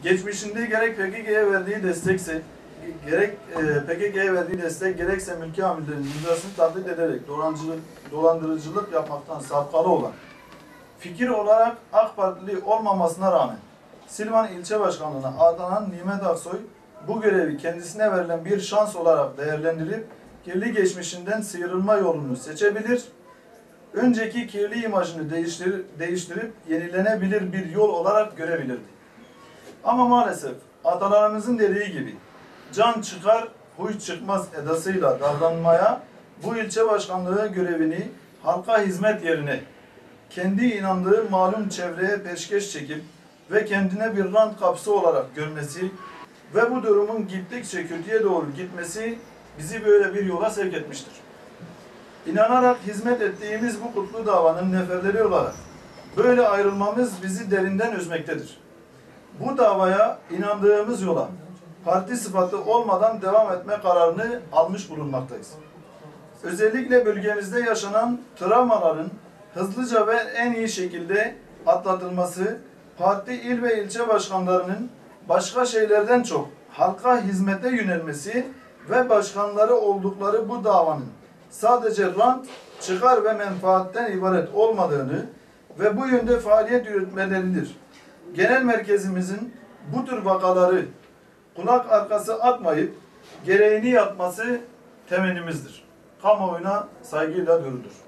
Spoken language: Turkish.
Geçmişinde gerek PKK'ya verdiği destekse, PKK'ya verdiği destek gerekse mülki amirlerin imzasını taklit ederek dolandırıcılık yapmaktan sapkalı olan, fikir olarak AK Partili olmamasına rağmen Silvan İlçe Başkanlığı'na adanan Nimet Aksoy bu görevi kendisine verilen bir şans olarak değerlendirip kirli geçmişinden sıyrılma yolunu seçebilir, önceki kirli imajını değiştirip yenilenebilir bir yol olarak görebilirdi. Ama maalesef atalarımızın dediği gibi can çıkar, huy çıkmaz edasıyla davranmaya, bu ilçe başkanlığı görevini halka hizmet yerine kendi inandığı malum çevreye peşkeş çekip ve kendine bir rant kapısı olarak görmesi ve bu durumun gittikçe kötüye doğru gitmesi bizi böyle bir yola sevk etmiştir. İnanarak hizmet ettiğimiz bu kutlu davanın neferleri olarak böyle ayrılmamız bizi derinden üzmektedir. Bu davaya inandığımız yola parti sıfatı olmadan devam etme kararını almış bulunmaktayız. Özellikle bölgemizde yaşanan travmaların hızlıca ve en iyi şekilde atlatılması, parti il ve ilçe başkanlarının başka şeylerden çok halka hizmete yönelmesi ve başkanları oldukları bu davanın sadece rant, çıkar ve menfaatten ibaret olmadığını ve bu yönde faaliyet yürütmeleridir. Genel merkezimizin bu tür vakaları kulak arkası atmayıp gereğini yapması temennimizdir. Kamuoyuna saygıyla duyurulur.